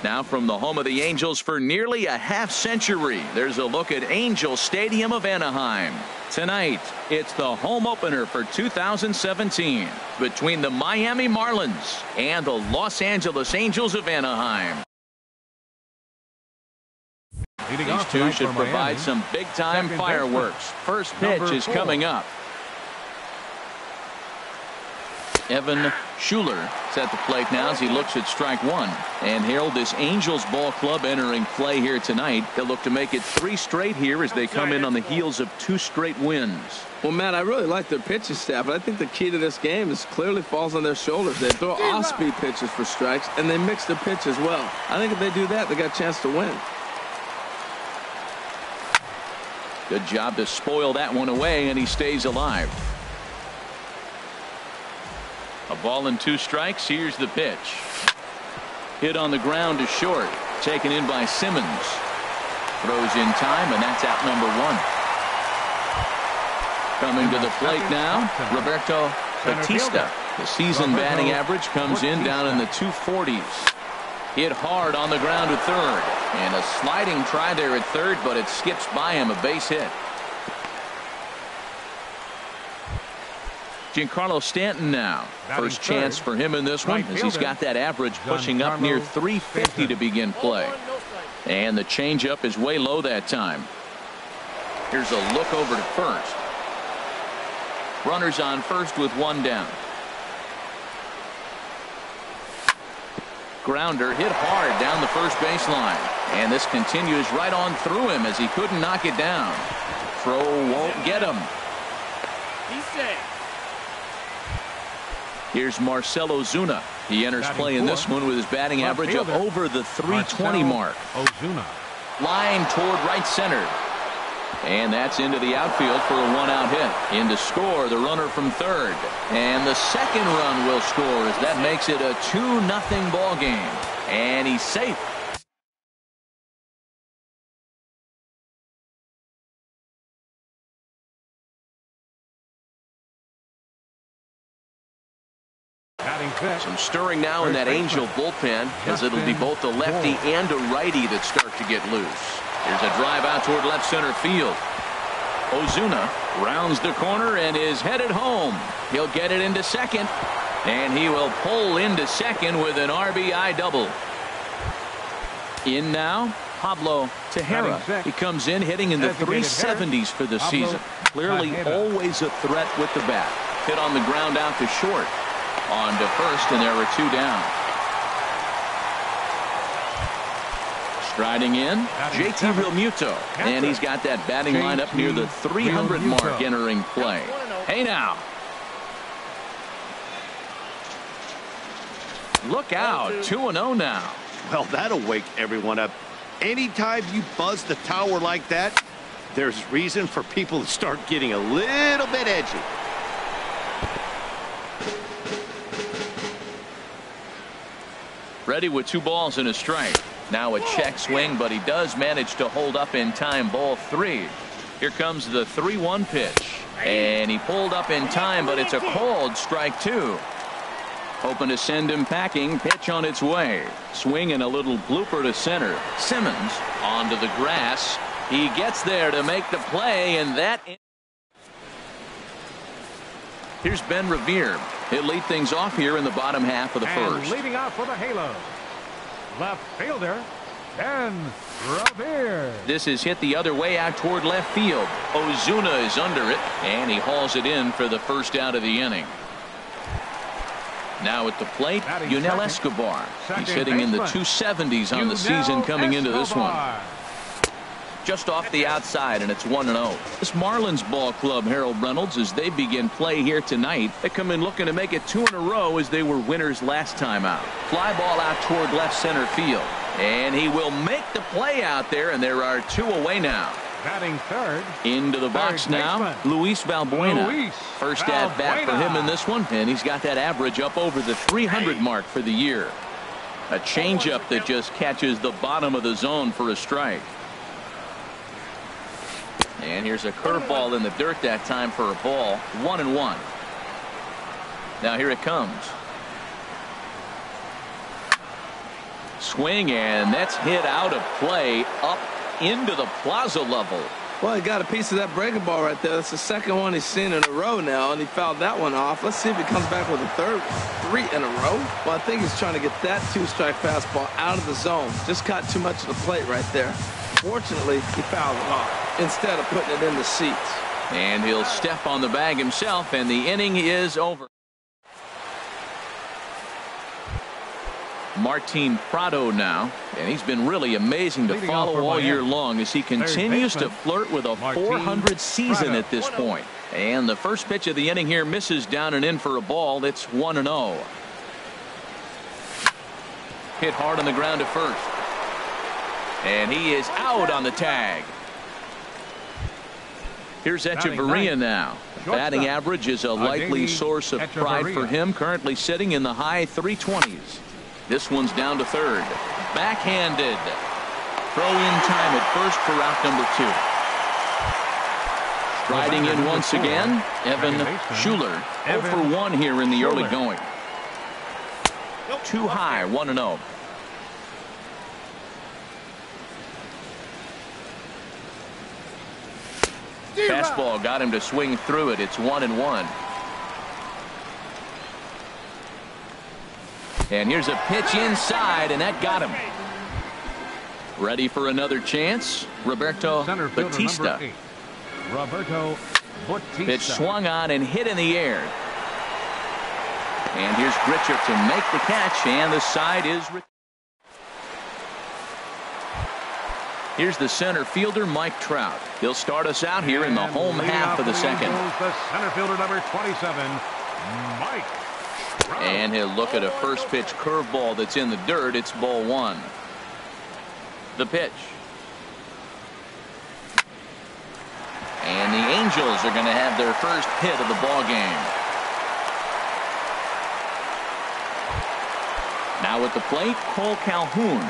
Now from the home of the Angels for nearly a half-century, there's a look at Angel Stadium of Anaheim. Tonight, it's the home opener for 2017 between the Miami Marlins and the Los Angeles Angels of Anaheim. These two should provide some big-time fireworks. First pitch is coming up. Evan Schuler is at the plate now as he looks at strike one. And Harold, this Angels ball club entering play here tonight. They'll look to make it 3 straight here as they come in on the heels of 2 straight wins. Well, Matt, I really like their pitching staff, but I think the key to this game is clearly falls on their shoulders. They throw off-speed pitches for strikes, and they mix their pitch as well. I think if they do that, they got a chance to win. Good job to spoil that one away, and he stays alive. A ball and 2 strikes. Here's the pitch. Hit on the ground to short. Taken in by Simmons. Throws in time, and that's out number 1. Coming to the plate now, Roberto Batista. The season batting average comes in down in the 240s. Hit hard on the ground to third. And a sliding try there at third, but it skips by him, a base hit. Giancarlo Stanton now. First chance for him in this one as he's got that average pushing up near 350 to begin play. And the changeup is way low that time. Here's a look over to first. Runners on first with 1 down. Grounder hit hard down the first baseline. And this continues right on through him as he couldn't knock it down. Throw won't get him. He's safe. Here's Marcell Ozuna. He enters play in this one with his batting average up over the 320 mark. Ozuna. Line toward right center. And that's into the outfield for a 1-out hit. In to score the runner from third. And the second run will score as that makes it a 2-0 ball game. And he's safe. Some stirring now in that Angel bullpen as it'll be both a lefty and a righty that start to get loose. Here's a drive out toward left center field. Ozuna rounds the corner and is headed home. He'll get it into second, and he will pull into second with an RBI double. In now, Pablo Tejera. He comes in hitting in the 370s for the season. Clearly always a threat with the bat. Hit on the ground out to short. On to first, and there were 2 down. Striding in, JT Realmuto. And he's got that batting line up near the 300 mark entering play. Hey now. Look out, 2-0 now. Well, that'll wake everyone up. Anytime you buzz the tower like that, there's reason for people to start getting a little bit edgy. Ready with 2 balls and a strike. Now a check swing, but he does manage to hold up in time. Ball 3. Here comes the 3-1 pitch. And he pulled up in time, but it's a called strike 2. Hoping to send him packing. Pitch on its way. Swing and a little blooper to center. Simmons onto the grass. He gets there to make the play, and that. Here's Ben Revere. He'll lead things off here in the bottom half of the first. Leading off for the Halo, left fielder Ben Revere. This is hit the other way out toward left field. Ozuna is under it, and he hauls it in for the first out of the inning. Now at the plate, Yunel Escobar. He's hitting in the 270s on the season coming into this one. Just off the outside, and it's 1-0. This Marlins ball club, Harold Reynolds, as they begin play here tonight, they come in looking to make it 2 in a row as they were winners last time out. Fly ball out toward left center field, and he will make the play out there, and there are 2 away now. Batting third. Into the box now, Luis Valbuena. First at bat for him in this one, and he's got that average up over the 300 mark for the year. A changeup that just catches the bottom of the zone for a strike. And here's a curveball in the dirt that time for a ball. 1-1. Now here it comes. Swing, and that's hit out of play up into the plaza level. Well, he got a piece of that breaking ball right there. That's the second one he's seen in a row now, and he fouled that one off. Let's see if he comes back with a third, 3 in a row. Well, I think he's trying to get that 2-strike fastball out of the zone. Just caught too much of the plate right there. Fortunately, he fouled it off instead of putting it in the seats. And he'll step on the bag himself, and the inning is over. Martin Prado now, and he's been really amazing to follow all year long as he continues to flirt with a 400 season at this point. And the first pitch of the inning here misses down and in for a ball. It's 1-0. Hit hard on the ground to first. And he is out on the tag. Here's Echeverria now. Batting average is a likely source of pride for him, currently sitting in the high 320s. This one's down to third. Backhanded. Throw in time at first for out number 2. Striding in once again, Evan Schuler. 0 for 1 here in the early going. Too high, 1-0. Fastball got him to swing through it. It's 1-1. And here's a pitch inside, and that got him. Ready for another chance. Roberto Batista. Roberto Batista. Pitch swung on and hit in the air. And here's Gritcher to make the catch, and the side is. Here's the center fielder, Mike Trout. He'll start us out here in the home half of the second. The center fielder, number 27, Mike. And he'll look at a first pitch curveball that's in the dirt. It's ball 1. The pitch. And the Angels are going to have their first hit of the ball game. Now at the plate, Cole Calhoun.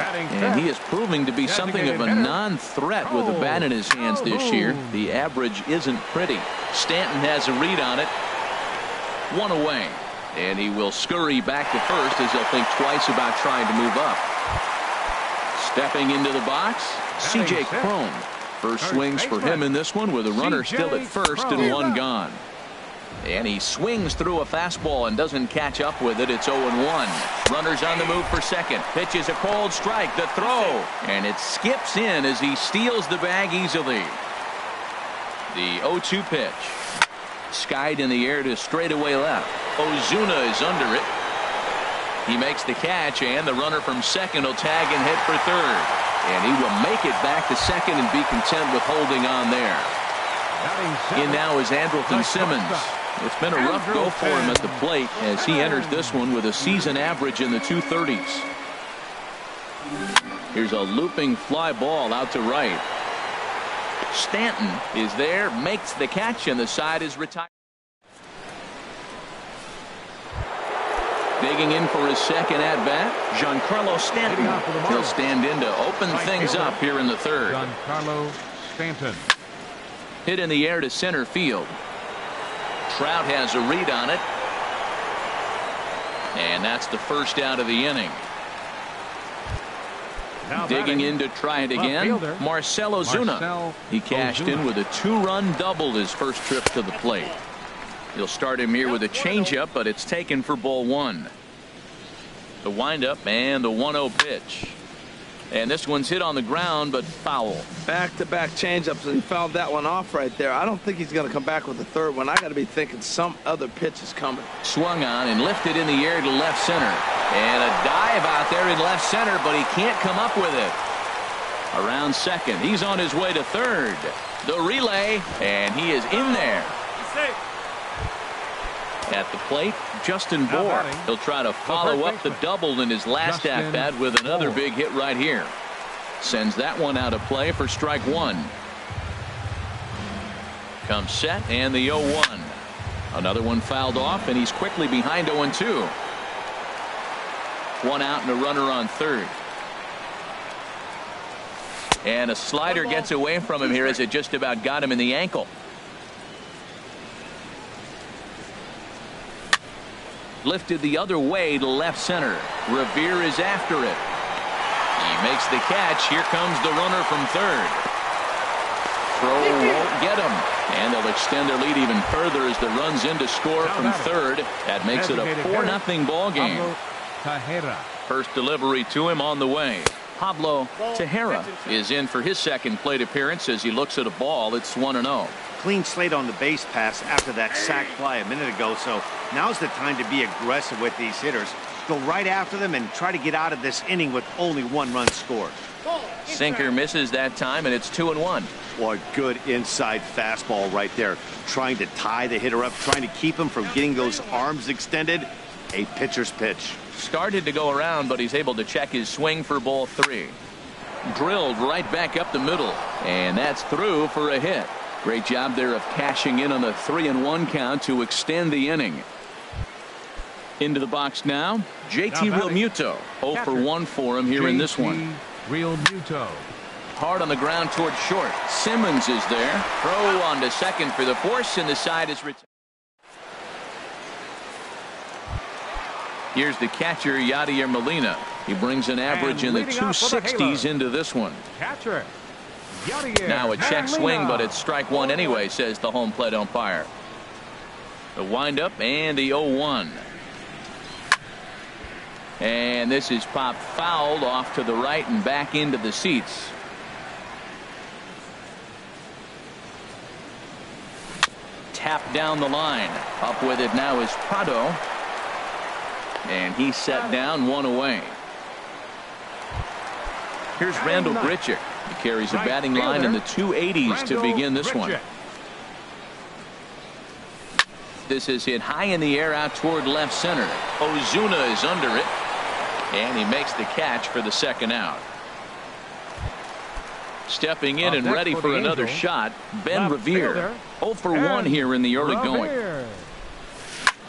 And he is proving to be something of a non-threat with a bat in his hands this year. The average isn't pretty. Stanton has a read on it. 1 away. And he will scurry back to first as he'll think twice about trying to move up. Stepping into the box, C.J. Cron. First swings for him in this one with a runner still at first and 1 gone. And he swings through a fastball and doesn't catch up with it. It's 0-1. Runners on the move for second. Pitch is a cold strike. The throw. And it skips in as he steals the bag easily. The 0-2 pitch. Skied in the air to straightaway left. Ozuna is under it. He makes the catch, and the runner from second will tag and hit for third. And he will make it back to second and be content with holding on there. In now is Andrelton Simmons. It's been a rough go for him at the plate as he enters this one with a season average in the 230s. Here's a looping fly ball out to right. Stanton is there, makes the catch, and the side is retired. Digging in for his second at-bat, Giancarlo Stanton. He'll stand in to open things up here in the third. Giancarlo Stanton. Hit in the air to center field. Trout has a read on it. And that's the first out of the inning. Digging in to try it again, Marcell Ozuna. He cashed in with a 2-run double his first trip to the plate. He'll start him here with a changeup, but it's taken for ball 1. The windup and the 1-0 pitch. And this one's hit on the ground, but foul. Back-to-back changeups, and he fouled that one off right there. I don't think he's going to come back with the third one. I got to be thinking some other pitch is coming. Swung on and lifted in the air to left center. And a dive out there in left center, but he can't come up with it. Around second. He's on his way to third. The relay, and he is in there. At the plate, Justin Bour. He'll try to follow up the double in his last at-bat with another big hit right here. Sends that one out of play for strike 1. Comes set, and the 0-1. Another one fouled off, and he's quickly behind 0-2. 1 out and a runner on third. And a slider gets away from him here as it just about got him in the ankle. Lifted the other way to left center. Revere is after it. Makes the catch. Here comes the runner from third. Throw won't get him. And they'll extend their lead even further as the runs in to score from third. That makes it a 4-0 ball game. First delivery to him on the way. Pablo Tejera is in for his second plate appearance as he looks at a ball. It's 1-0. Clean slate on the base pass after that sac fly a minute ago, so now's the time to be aggressive with these hitters. Go right after them and try to get out of this inning with only 1 run scored. Sinker misses that time, and it's 2-1. Well, a good inside fastball right there. Trying to tie the hitter up, trying to keep him from getting those arms extended. A pitcher's pitch. Started to go around, but he's able to check his swing for ball 3. Drilled right back up the middle, and that's through for a hit. Great job there of cashing in on the 3-1 count to extend the inning. Into the box now, JT Realmuto. 0 for 1 for him here in this one. Realmuto. Hard on the ground toward short. Simmons is there. Throw on to second for the force, and the side is retired. Here's the catcher, Yadier Molina. He brings an average in the 260s into this one. Catcher. Now a check swing, but it's strike 1 anyway, says the home plate umpire. The windup and the 0-1. And this is popped fouled off to the right and back into the seats. Tapped down the line. Up with it now is Prado. And he's set down, 1 away. Here's Randall Grichuk. He carries a batting line in the 280s to begin this one. This is hit high in the air out toward left center. Ozuna is under it. And he makes the catch for the second out. Stepping in and ready for another shot, Ben Revere. 0 for 1 here in the early going.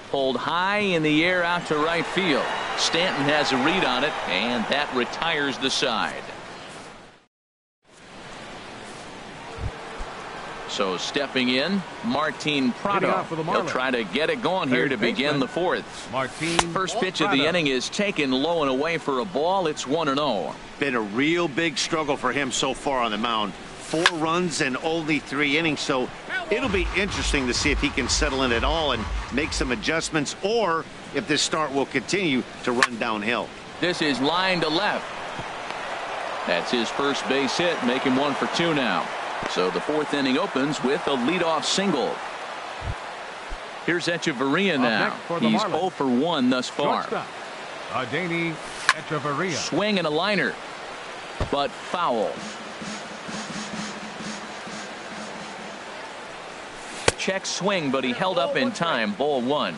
Pulled high in the air out to right field. Stanton has a read on it, and that retires the side. So stepping in, Martin Prado. He'll try to get it going here to begin the fourth. First pitch of the inning is taken low and away for a ball. It's 1-0. Been a real big struggle for him so far on the mound. 4 runs and only 3 innings, so it'll be interesting to see if he can settle in at all and make some adjustments, or if this start will continue to run downhill. This is line to left. That's his first base hit, making 1 for 2 now. So the 4th inning opens with a leadoff single. Here's Echeverria now. He's 0 for 1 thus far. Adeiny Echeverria. Swing and a liner, but foul. Check swing, but he held up in time. Ball 1.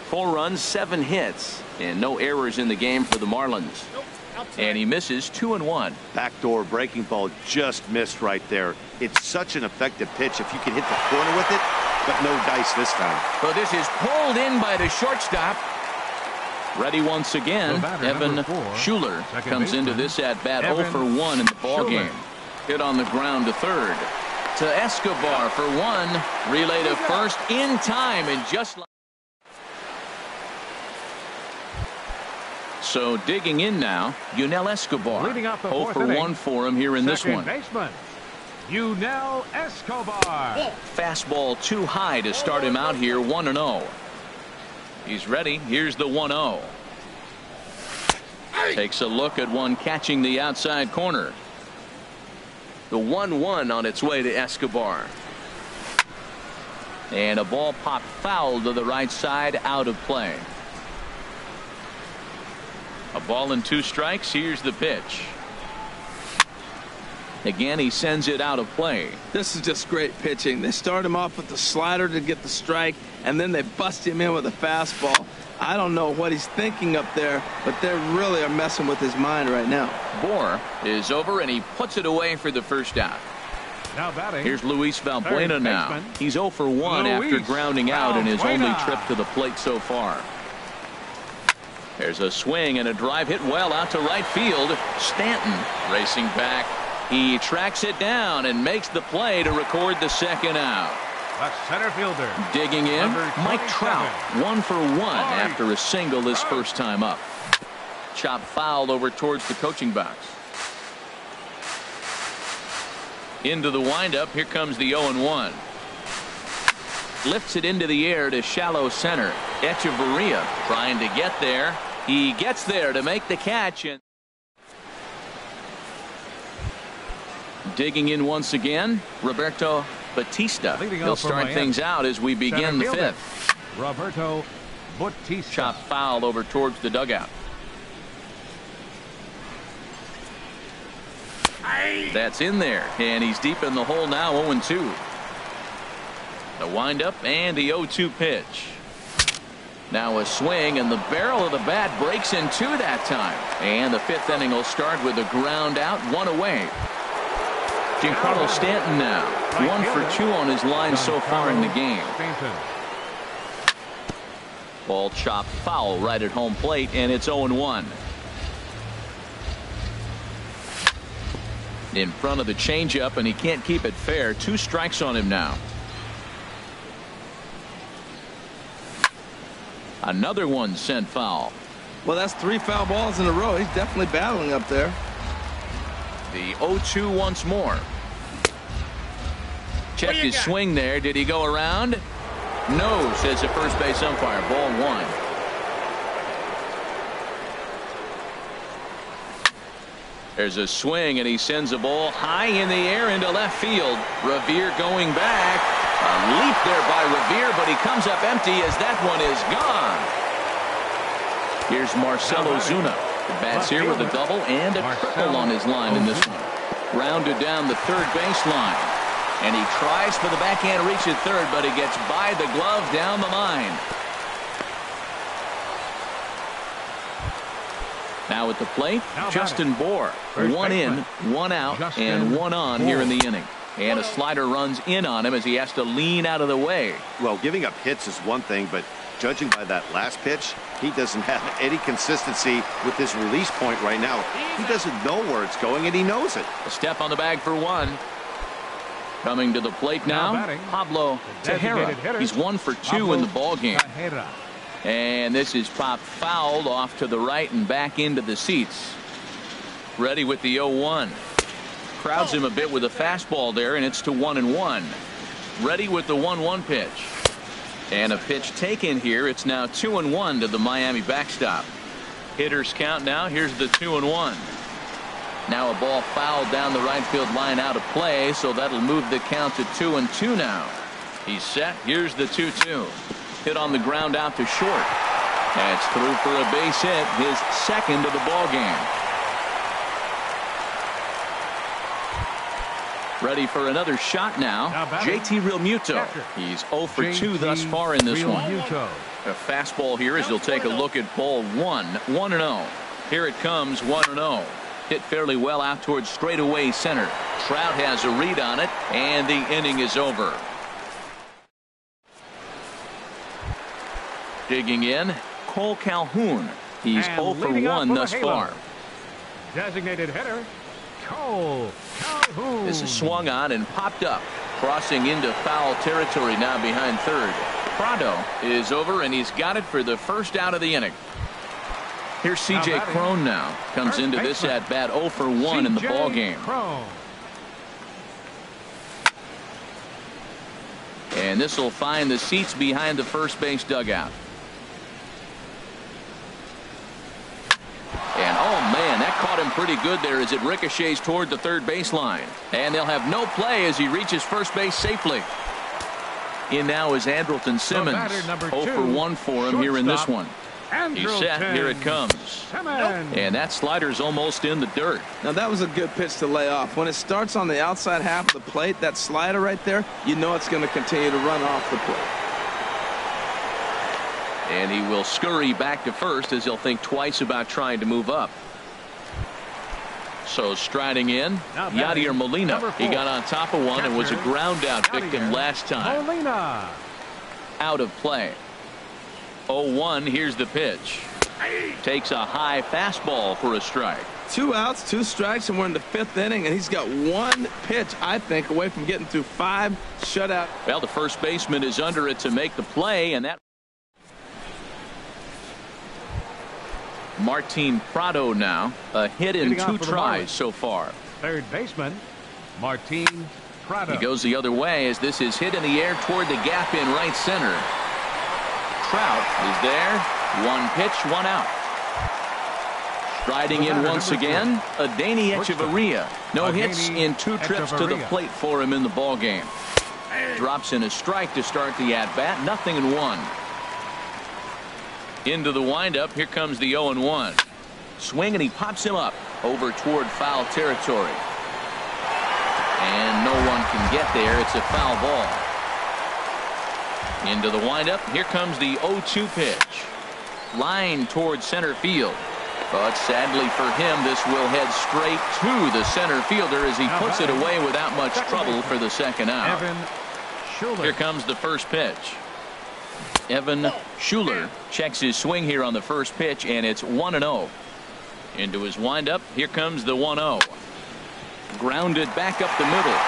4 runs, 7 hits, and no errors in the game for the Marlins. And he misses 2-1. Backdoor breaking ball just missed right there. It's such an effective pitch if you can hit the corner with it, but no dice this time. So this is pulled in by the shortstop. Ready once again. Evan Schuler comes into this at bat 0 for 1 in the ball game. Hit on the ground to third. To Escobar for 1. Relay to first in time, and just like. So digging in now, Yunel Escobar. 0 for 1 for him here in this one. Baseman, Yunel Escobar. Fastball too high to start him out here. 1-0. He's ready. Here's the 1-0. Takes a look at one catching the outside corner. The 1-1 on its way to Escobar. And a ball popped foul to the right side, out of play. A ball and 2 strikes. Here's the pitch. Again, he sends it out of play. This is just great pitching. They start him off with the slider to get the strike, and then they bust him in with a fastball. I don't know what he's thinking up there, but they really are messing with his mind right now. Bohr is over, and he puts it away for the first out. Now batting. Here's Luis Valbuena now. He's 0 for 1 after grounding out in his only trip to the plate so far. There's a swing and a drive hit well out to right field. Stanton racing back. He tracks it down and makes the play to record the second out. The center fielder. Digging in, Mike Trout. 1 for 1 after a single his first time up. Chop fouled over towards the coaching box. Into the windup. Here comes the 0-1. Lifts it into the air to shallow center. Echeverria trying to get there. He gets there to make the catch. And digging in once again, Roberto Batista. He'll start things out as we begin the fifth. Roberto Batista. Chop foul over towards the dugout. That's in there, and he's deep in the hole now. 0-2. The windup and the 0-2 pitch. Now a swing, and the barrel of the bat breaks in two that time. And the fifth inning will start with a ground out, one away. Giancarlo Stanton now, 1 for 2 on his line so far in the game. Ball chopped foul right at home plate, and it's 0-1. In front of the changeup, and he can't keep it fair. 2 strikes on him now. Another one sent foul. Well, that's 3 foul balls in a row. He's definitely battling up there. The 0-2 once more. Checked his swing there. Did he go around? No, says the first base umpire. Ball 1. There's a swing, and he sends a ball high in the air into left field. Revere going back. A leap there by Revere, but he comes up empty as that one is gone. Here's Marcell Ozuna. The bats here with a double and a triple on his line in this one. Rounded down the third baseline. And he tries for the backhand reach at third, but he gets by the glove down the line. Now at the plate, Justin Bour. 1 in, 1 out, and 1 on here in the inning. And a slider runs in on him as he has to lean out of the way. Well, giving up hits is one thing, but judging by that last pitch, he doesn't have any consistency with this release point right now. He doesn't know where it's going, and he knows it. A step on the bag for 1. Coming to the plate now, Pablo Tejera. He's 1 for 2 in the ball game. And this is popped fouled off to the right and back into the seats. Ready with the 0-1. Crowds him a bit with a fastball there, and it's to 1-1. Ready with the 1-1 pitch. And a pitch taken here. It's now 2-1 to the Miami backstop. Hitters count now. Here's the 2-1. Now a ball fouled down the right field line out of play, so that'll move the count to 2-2 now. He's set. Here's the 2-2. Hit on the ground out to short. That's through for a base hit, his second of the ball game. Ready for another shot now. JT Realmuto. He's 0 for 2 thus far in this one. A fastball here as he'll take a look at ball 1. 1-0. Here it comes, 1-0. Hit fairly well out towards straightaway center. Trout has a read on it, and the inning is over. Digging in, Cole Calhoun. He's 0 for 1 thus far. Designated hitter, Cole Calhoun. This is swung on and popped up. Crossing into foul territory now behind third. Prado is over, and he's got it for the first out of the inning. Here's C.J. Cron now. Comes into this at bat 0 for 1 in the ball game. And this will find the seats behind the first base dugout. And oh man, that caught him pretty good there as it ricochets toward the third baseline. And they'll have no play as he reaches first base safely. In now is Andrelton Simmons. 0 for 1 for him here in this one. He's set. Here it comes. And that slider's almost in the dirt. Now that was a good pitch to lay off. When it starts on the outside half of the plate, that slider right there, you know it's going to continue to run off the plate. And he will scurry back to first as he'll think twice about trying to move up. So striding in, Yadier Molina. He got on top of one and was a ground out victim last time. Molina. Out of play. 0-1. Here's the pitch. Takes a high fastball for a strike. 2 outs, 2 strikes, and we're in the 5th inning, and he's got 1 pitch, I think, away from getting through 5 shutout. Well, the first baseman is under it to make the play, and that. Martin Prado now, a hit in 2 tries so far. Third baseman, Martin Prado. He goes the other way as this is hit in the air toward the gap in right center. Trout is there. One pitch, one out. Striding in once again, Adeiny Echeverria. No hits in 2 trips to the plate for him in the ball game. Drops in a strike to start the at-bat. 0-1. Into the windup. Here comes the 0-1. Swing, and he pops him up over toward foul territory. And no one can get there. It's a foul ball. Into the windup. Here comes the 0-2 pitch. Line towards center field. But sadly for him, this will head straight to the center fielder as he puts it away without much trouble for the second out. Here comes the first pitch. Evan Schuler checks his swing here on the first pitch, and it's 1-0. Into his windup. Here comes the 1-0. Grounded back up the middle.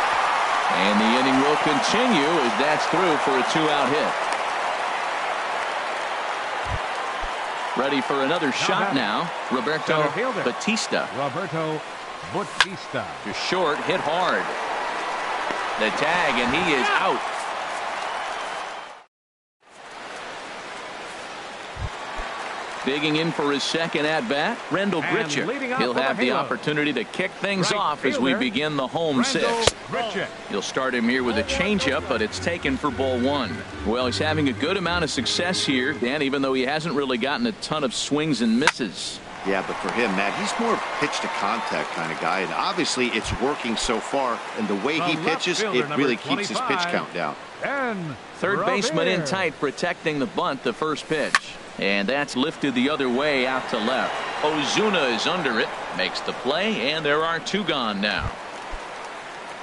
And the inning will continue as that's through for a 2-out hit. Ready for another shot now. Roberto Batista. Roberto Batista. To short, hit hard. The tag, and he is out. Digging in for his second at-bat, Rendell Gritchick. He'll have the opportunity to kick things off as we begin the home sixth. He'll start him here with a changeup, but it's taken for ball 1. Well, he's having a good amount of success here, Dan, even though he hasn't really gotten a ton of swings and misses. Yeah, but for him, Matt, he's more pitch to contact kind of guy, and obviously it's working so far, and the way he pitches, it really keeps his pitch count down. Third baseman in tight, protecting the bunt, the first pitch. And that's lifted the other way out to left. Ozuna is under it, makes the play, and there are 2 gone now.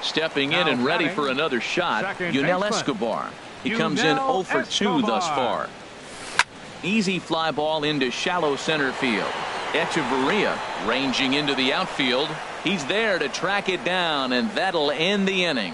Stepping in and ready for another shot, Yunel Escobar. He comes in 0 for 2 thus far. Easy fly ball into shallow center field. Echeverria ranging into the outfield. He's there to track it down, and that'll end the inning.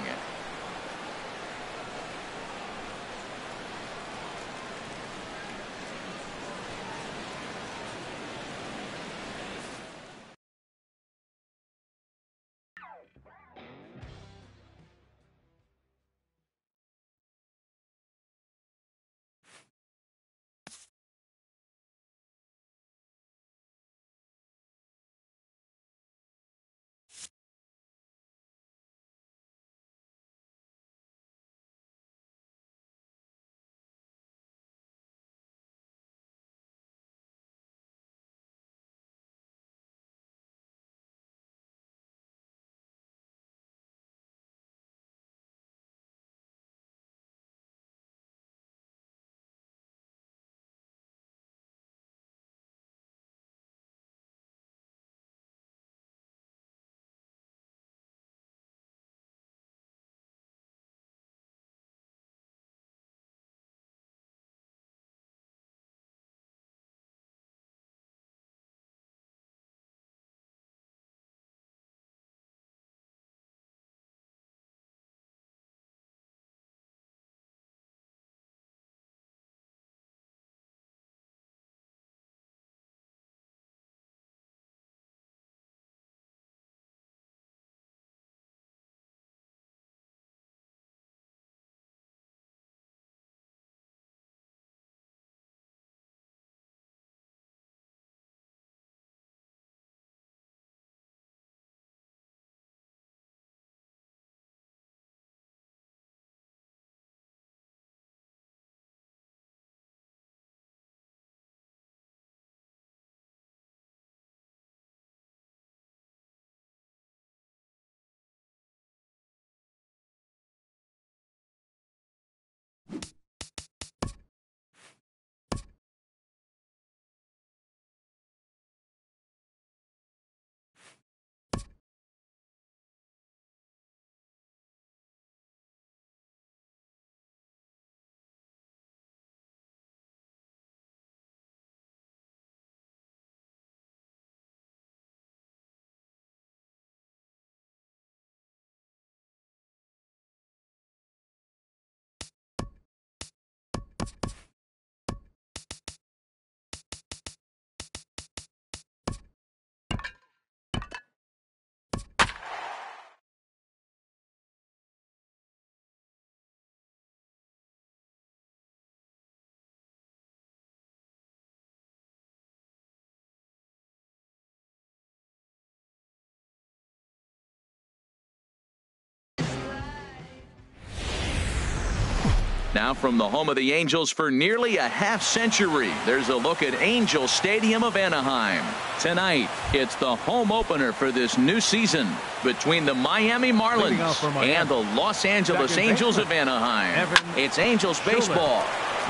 Now from the home of the Angels for nearly a half-century, there's a look at Angel Stadium of Anaheim. Tonight, it's the home opener for this new season between the Miami Marlins and the Los Angeles Angels of Anaheim. It's Angels baseball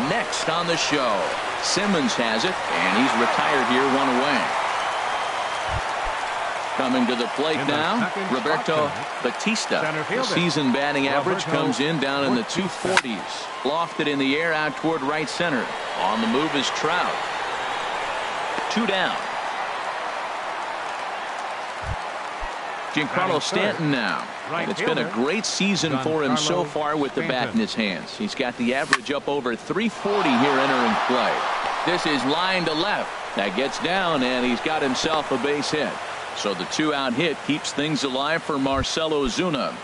next on the show. Simmons has it, and he's retired here, one away. Coming to the plate now, Roberto Batista. The season batting average comes in down in the 240s. Lofted in the air out toward right center. On the move is Trout. 2 down. Giancarlo Stanton now. And it's been a great season for him so far with the bat in his hands. He's got the average up over 340 here entering play. This is line to left. That gets down, and he's got himself a base hit. So the 2-out hit keeps things alive for Marcell Ozuna.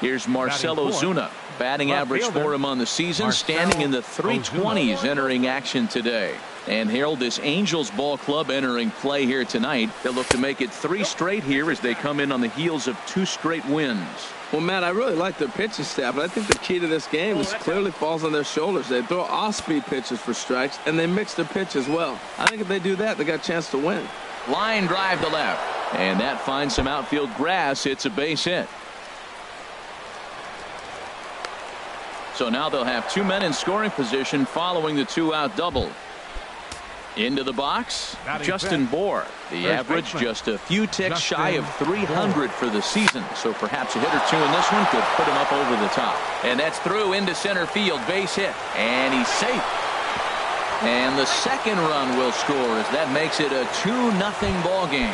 Here's Marcell Ozuna. Batting average for him on the season, standing in the 320s entering action today. And Harold, this Angels ball club entering play here tonight. They'll look to make it 3 straight here as they come in on the heels of 2 straight wins. Well, Matt, I really like their pitching staff, but I think the key to this game is clearly falls on their shoulders. They throw off-speed pitches for strikes, and they mix their pitch as well. I think if they do that, they got a chance to win. Line drive to left, and that finds some outfield grass. It's a base hit. So now they'll have 2 men in scoring position following the 2-out double. Into the box, Justin Bour. The average just a few ticks shy of 300 for the season. So perhaps a hit or 2 in this one could put him up over the top. And that's through into center field. Base hit. And he's safe. And the second run will score as that makes it a 2-0 ball game.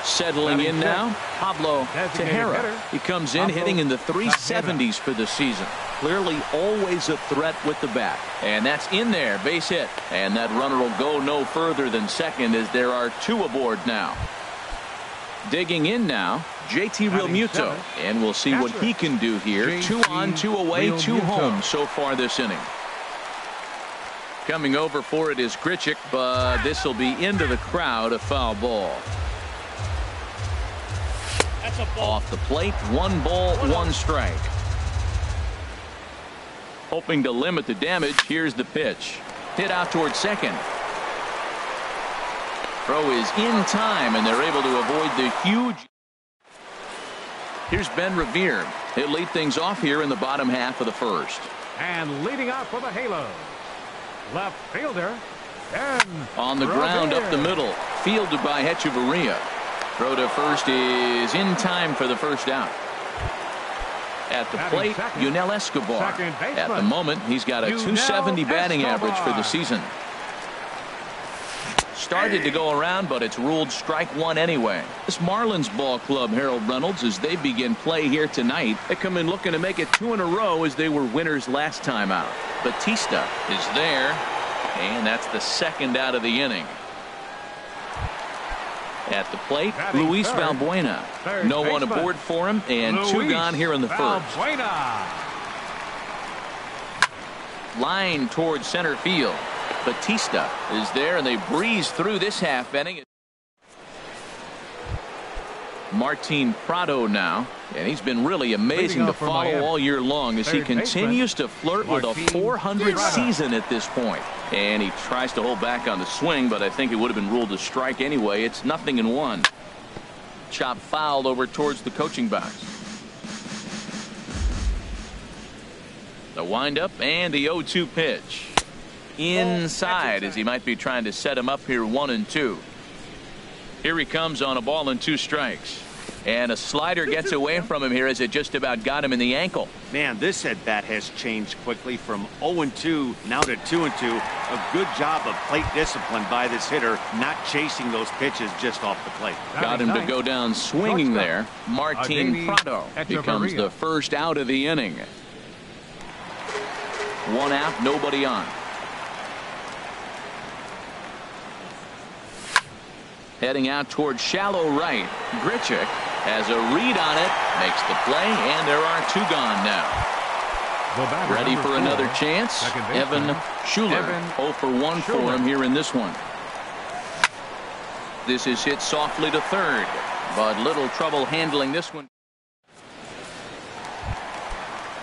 Settling in now, Pablo Tejera. He comes in hitting in the 370s for the season. Clearly always a threat with the bat. And that's in there, base hit. And that runner will go no further than second as there are 2 aboard now. Digging in now, JT Realmuto. And we'll see what he can do here. 2 on, 2 away, 2 home so far this inning. Coming over for it is Grichuk, but this will be into the crowd, a foul ball. Off the plate, 1 ball, 1 strike. Hoping to limit the damage, here's the pitch. Hit out towards second. Throw is in time, and they're able to avoid the huge. Here's Ben Revere. He'll lead things off here in the bottom half of the first. And leading off for the Halo, left fielder, Ben on the ground up the middle, fielded by Hechavarria. Throw to first is in time for the first out. At the plate, Yunel Escobar. At the moment, he's got a 270 batting average for the season. Started to go around, but it's ruled strike 1 anyway. This Marlins ball club, Harold Reynolds, as they begin play here tonight, they come in looking to make it 2 in a row as they were winners last time out. Batista is there, and that's the 2nd out of the inning. At the plate, Luis Valbuena. No one aboard for him, and 2 gone here in the first. Line towards center field. Batista is there, and they breeze through this half inning. Martin Prado now, and he's been really amazing to follow all year long as he continues to flirt with a 400 season at this point. And he tries to hold back on the swing, but I think it would have been ruled a strike anyway. It's 0-1. Chop fouled over towards the coaching box. The windup and the 0-2 pitch. Inside as he might be trying to set him up here 1-2. Here he comes on a ball and 2 strikes. And a slider gets away from him here as it just about got him in the ankle. Man, this at bat has changed quickly from 0-2 now to 2-2. A good job of plate discipline by this hitter, not chasing those pitches just off the plate. Got him to go down swinging there. Martin Prado becomes the first out of the inning. 1 out, nobody on. Heading out towards shallow right. Grichuk has a read on it, makes the play, and there are 2 gone now. Ready for another chance. Evan Schuler, 0 for 1 for him here in this one. This is hit softly to third, but little trouble handling this one.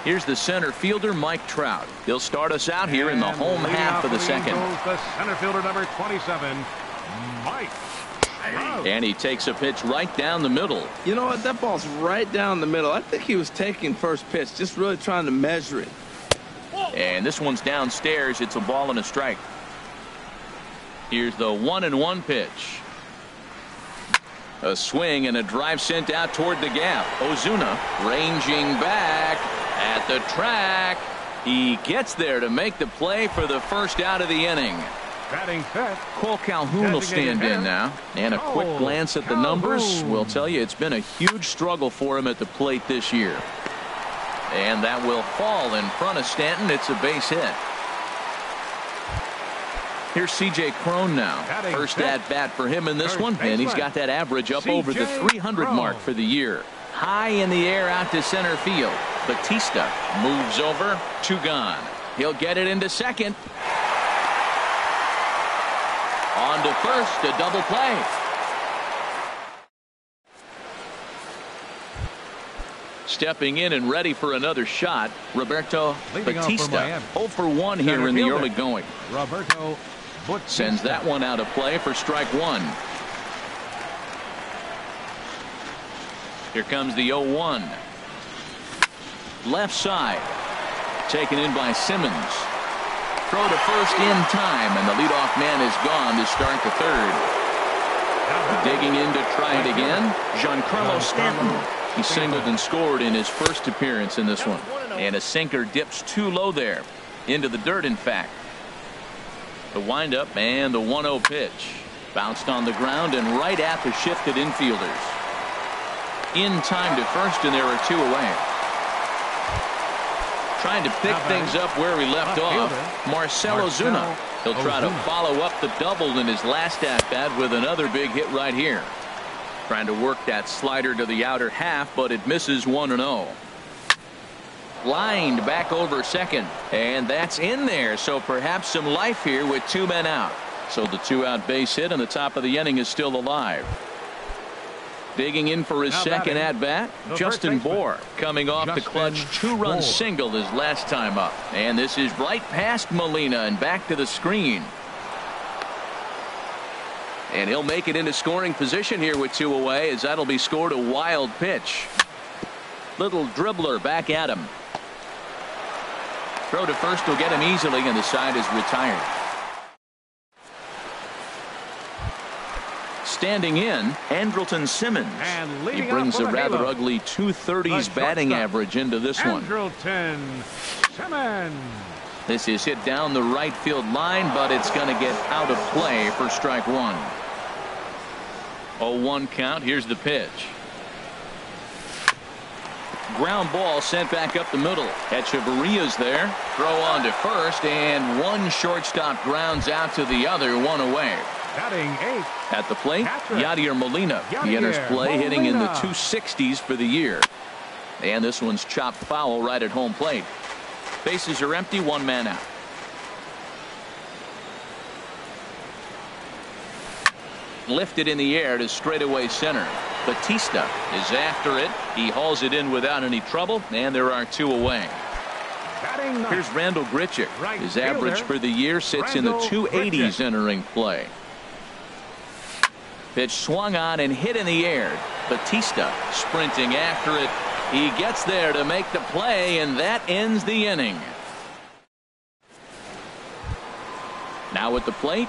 Here's the center fielder, Mike Trout. He'll start us out here in the home half of the second. The center fielder, number 27, Mike. And he takes a pitch right down the middle. You know what? That ball's right down the middle. I think he was taking first pitch, just really trying to measure it. And this one's downstairs. It's a ball and a strike. Here's the 1-1 pitch. A swing and a drive sent out toward the gap. Ozuna ranging back at the track. He gets there to make the play for the first out of the inning. Batting fifth. Cole Calhoun will stand in now. And a quick glance at the numbers will tell you it's been a huge struggle for him at the plate this year. And that will fall in front of Stanton. It's a base hit. Here's C.J. Cron now. First at bat for him in this one, and he's got that average up over the 300 mark for the year. High in the air out to center field. Batista moves over, 2 gone. He'll get it into second. On to first, a double play. Stepping in and ready for another shot, Roberto Batista. 0 for 1 here in the early going. Roberto sends that one out of play for strike 1. Here comes the 0-1. Left side. Taken in by Simmons. Throw to first in time, and the leadoff man is gone to start the third. Digging in to try it again, Giancarlo Stanton. He singled and scored in his first appearance in this one. And a sinker dips too low there. Into the dirt, in fact. The windup and the 1-0 pitch. Bounced on the ground and right at the shifted infielders. In time to first, and there are 2 away. Trying to pick things up where he left off, Marcell Ozuna. He'll try to follow up the double in his last at-bat with another big hit right here. Trying to work that slider to the outer half, but it misses 1-0. Lined back over second, and that's in there, so perhaps some life here with 2 men out. So the 2-out base hit, and the top of the inning is still alive. Digging in for his second at-bat, Justin Bour, coming off the clutch 2-run single his last time up. And this is right past Molina and back to the screen. And he'll make it into scoring position here with 2 away, as that'll be scored a wild pitch. Little dribbler back at him. Throw to first will get him easily, and the side is retired. Standing in, Andrelton Simmons. He brings a rather ugly 230s batting average into this one. Andrelton Simmons. This is hit down the right field line, but it's going to get out of play for strike 1. 0-1 count. Here's the pitch. Ground ball sent back up the middle. Echeverria's there. Throw on to first, and one shortstop grounds out to the other, 1 away. Batting 8. At the plate, Yadier Molina. He enters play hitting in the 260s for the year. And this one's chopped foul right at home plate. Bases are empty, 1 man out. Lifted in the air to straightaway center. Batista is after it. He hauls it in without any trouble, and there are 2 away. Here's Randall Grichuk. His average for the year sits in the 280s entering play. Pitch swung on and hit in the air. Batista sprinting after it. He gets there to make the play, and that ends the inning. Now at the plate,